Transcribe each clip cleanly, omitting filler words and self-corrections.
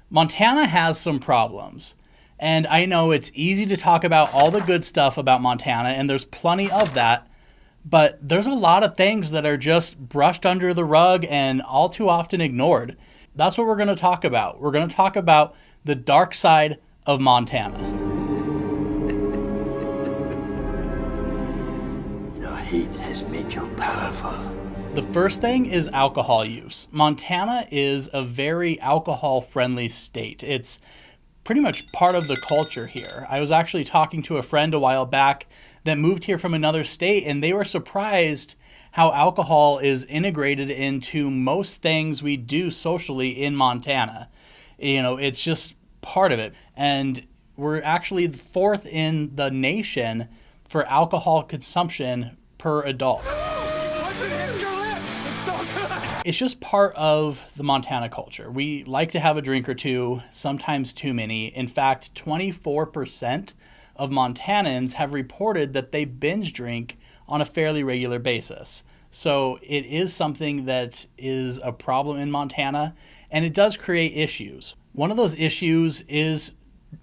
Montana has some problems. And I know it's easy to talk about all the good stuff about Montana, and there's plenty of that. But there's a lot of things that are just brushed under the rug and all too often ignored. That's what we're going to talk about. We're going to talk about the dark side of Montana. Your heat has made you powerful. The first thing is alcohol use. Montana is a very alcohol-friendly state. It's pretty much part of the culture here. I was actually talking to a friend a while back that moved here from another state, and they were surprised how alcohol is integrated into most things we do socially in Montana. It's just part of it. And we're actually fourth in the nation for alcohol consumption per adult. Once it hits your lips, it's so good. It's just part of the Montana culture. We like to have a drink or two, sometimes too many. In fact, 24% of Montanans have reported that they binge drink on a fairly regular basis. So it is something that is a problem in Montana, and it does create issues. One of those issues is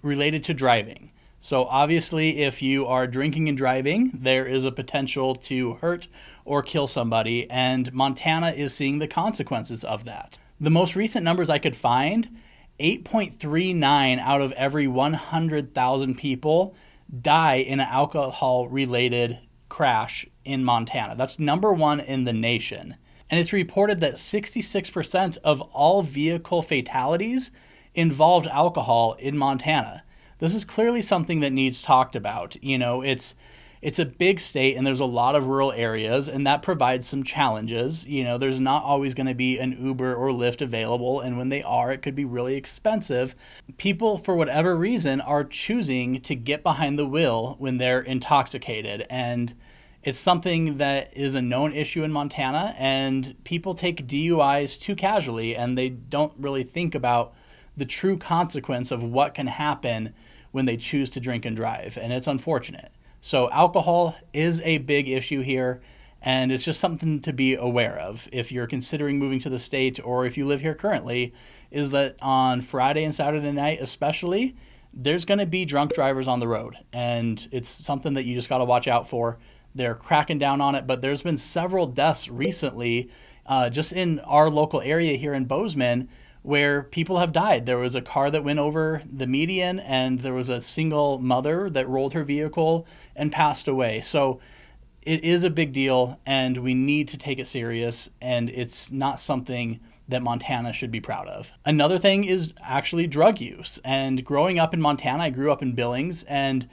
related to driving. So obviously, if you are drinking and driving, there is a potential to hurt or kill somebody, and Montana is seeing the consequences of that. The most recent numbers I could find, 8.39 out of every 100,000 people die in an alcohol-related crash in Montana. That's number one in the nation. And it's reported that 66% of all vehicle fatalities involved alcohol in Montana. This is clearly something that needs talked about. It's a big state and there's a lot of rural areas, and that provides some challenges. There's not always going to be an Uber or Lyft available, and when they are, it could be really expensive. People, for whatever reason, are choosing to get behind the wheel when they're intoxicated, and it's something that is a known issue in Montana, and people take DUIs too casually, and they don't really think about the true consequence of what can happen when they choose to drink and drive, and it's unfortunate. So alcohol is a big issue here, and it's just something to be aware of if you're considering moving to the state or if you live here currently, is that on Friday and Saturday night especially, there's going to be drunk drivers on the road, and it's something that you just got to watch out for. They're cracking down on it, but there's been several deaths recently just in our local area here in Bozeman where people have died. There was a car that went over the median, and there was a single mother that rolled her vehicle and passed away. So it is a big deal, and we need to take it serious, and it's not something that Montana should be proud of. Another thing is actually drug use. And growing up in Montana, I grew up in Billings, and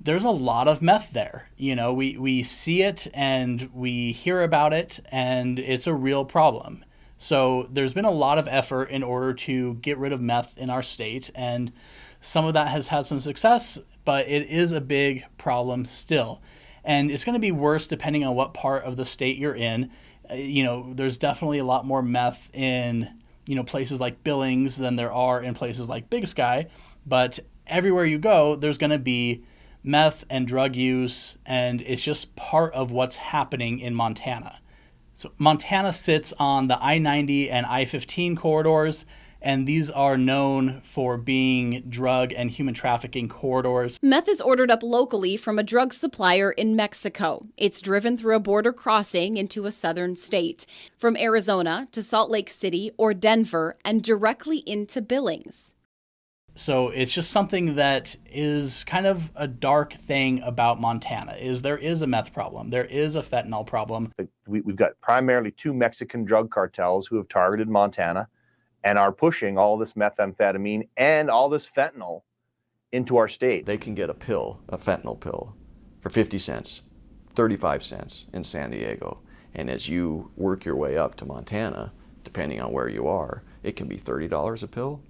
there's a lot of meth there. We see it and we hear about it, and it's a real problem. So there's been a lot of effort in order to get rid of meth in our state, and some of that has had some success, but it is a big problem still. And it's going to be worse depending on what part of the state you're in. There's definitely a lot more meth in, places like Billings than there are in places like Big Sky, but everywhere you go, there's going to be meth and drug use, and it's just part of what's happening in Montana. So Montana sits on the I-90 and I-15 corridors, and these are known for being drug and human trafficking corridors. Meth is ordered up locally from a drug supplier in Mexico. It's driven through a border crossing into a southern state, from Arizona to Salt Lake City or Denver, and directly into Billings. So it's just something that is kind of a dark thing about Montana, is there is a meth problem. There is a fentanyl problem. We've got primarily two Mexican drug cartels who have targeted Montana and are pushing all this methamphetamine and all this fentanyl into our state. They can get a fentanyl pill, for 50 cents, 35 cents in San Diego. And as you work your way up to Montana, depending on where you are, it can be $30 a pill.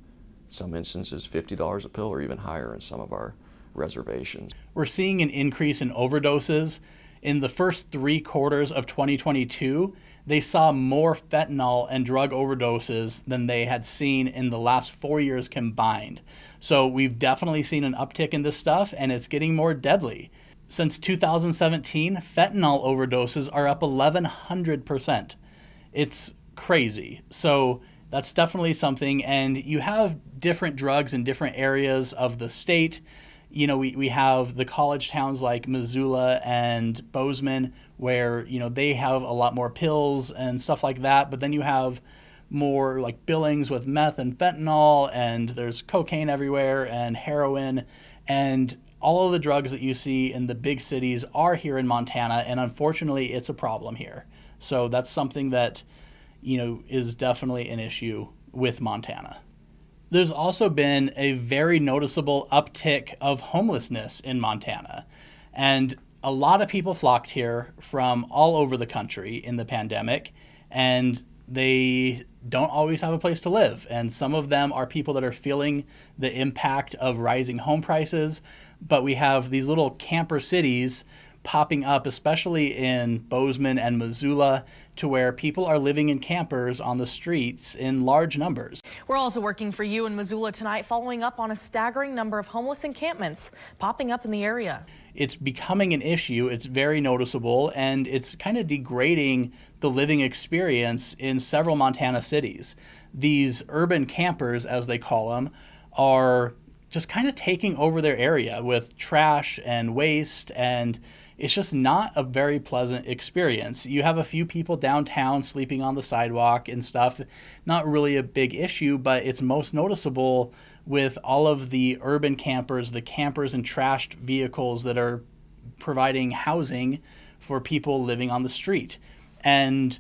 Some instances $50 a pill, or even higher in some of our reservations. We're seeing an increase in overdoses. In the first 3 quarters of 2022, they saw more fentanyl and drug overdoses than they had seen in the last 4 years combined. So we've definitely seen an uptick in this stuff, and it's getting more deadly. Since 2017, fentanyl overdoses are up 1,100%. It's crazy. So That's definitely something. And you have different drugs in different areas of the state. You know, we have the college towns like Missoula and Bozeman where, you know, they have a lot more pills and stuff like that. But then you have more like Billings with meth and fentanyl, and there's cocaine everywhere and heroin. And all of the drugs that you see in the big cities are here in Montana. And unfortunately, it's a problem here. So that's something that, you know, is definitely an issue with Montana. There's also been a very noticeable uptick of homelessness in Montana. And a lot of people flocked here from all over the country in the pandemic, and they don't always have a place to live. And some of them are people that are feeling the impact of rising home prices. But we have these little camper cities popping up, especially in Bozeman and Missoula, to where people are living in campers on the streets in large numbers. We're also working for you in Missoula tonight, following up on a staggering number of homeless encampments popping up in the area. It's becoming an issue. It's very noticeable, and it's kind of degrading the living experience in several Montana cities. These urban campers, as they call them, are just kind of taking over their area with trash and waste, and it's just not a very pleasant experience. You have a few people downtown sleeping on the sidewalk and stuff. Not really a big issue, but it's most noticeable with all of the urban campers, the campers and trashed vehicles that are providing housing for people living on the street. And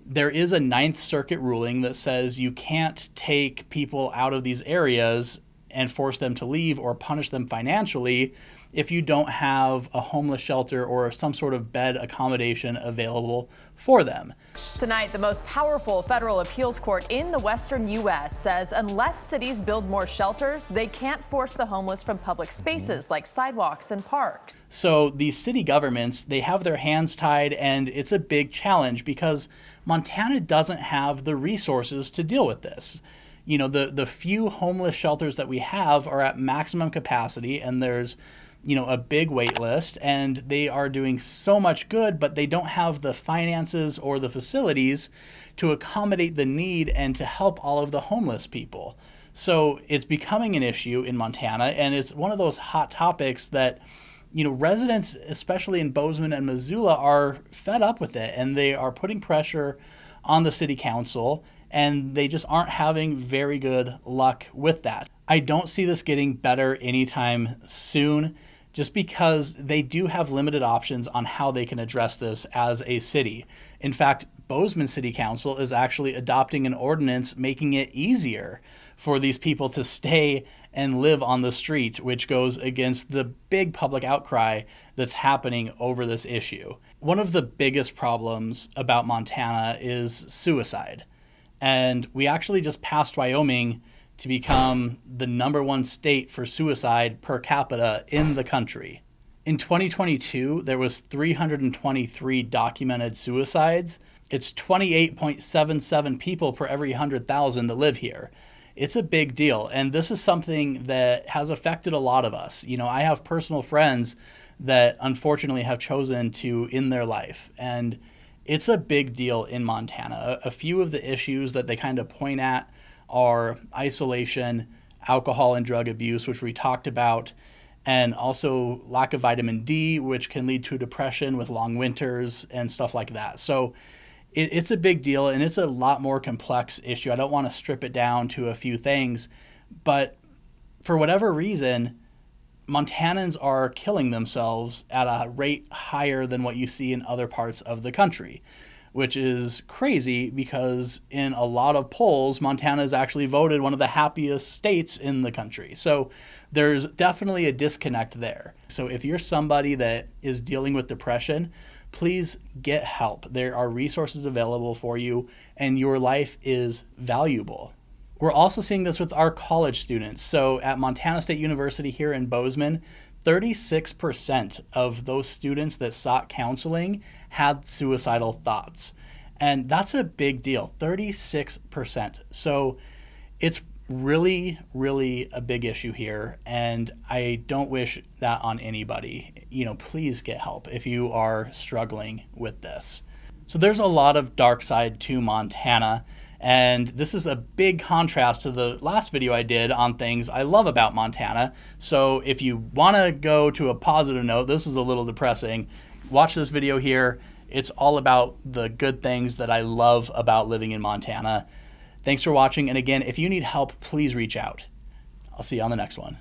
there is a Ninth Circuit ruling that says you can't take people out of these areas and force them to leave or punish them financially if you don't have a homeless shelter or some sort of bed accommodation available for them. Tonight, the most powerful federal appeals court in the western U.S. says unless cities build more shelters, they can't force the homeless from public spaces like sidewalks and parks. So these city governments, they have their hands tied, and it's a big challenge because Montana doesn't have the resources to deal with this. You know, the few homeless shelters that we have are at maximum capacity, and there's, you know, a big wait list, and they are doing so much good, but they don't have the finances or the facilities to accommodate the need and to help all of the homeless people. So it's becoming an issue in Montana, and it's one of those hot topics that, you know, residents, especially in Bozeman and Missoula, are fed up with it, and they are putting pressure on the city council, and they just aren't having very good luck with that. I don't see this getting better anytime soon, just because they do have limited options on how they can address this as a city. In fact, Bozeman City Council is actually adopting an ordinance making it easier for these people to stay and live on the street, which goes against the big public outcry that's happening over this issue. One of the biggest problems about Montana is suicide. And we actually just passed Wyoming to become the #1 state for suicide per capita in the country. In 2022, there was 323 documented suicides. It's 28.77 people per every 100,000 that live here. It's a big deal, and this is something that has affected a lot of us. You know, I have personal friends that unfortunately have chosen to end their life, and it's a big deal in Montana. A few of the issues that they kind of point at are isolation, alcohol and drug abuse, which we talked about, and also lack of vitamin D, which can lead to depression with long winters and stuff like that. So it's a big deal, and it's a lot more complex issue. I don't want to strip it down to a few things, but for whatever reason, Montanans are killing themselves at a rate higher than what you see in other parts of the country, which is crazy because in a lot of polls, Montana is actually voted one of the happiest states in the country. So there's definitely a disconnect there. So if you're somebody that is dealing with depression, please get help. There are resources available for you, and your life is valuable. We're also seeing this with our college students. So at Montana State University here in Bozeman, 36% of those students that sought counseling had suicidal thoughts. And that's a big deal, 36%. So it's really, really a big issue here. And I don't wish that on anybody. You know, please get help if you are struggling with this. So there's a lot of dark side to Montana. And this is a big contrast to the last video I did on things I love about Montana. So if you want to go to a positive note, this is a little depressing. Watch this video here. It's all about the good things that I love about living in Montana. Thanks for watching. And again, if you need help, please reach out. I'll see you on the next one.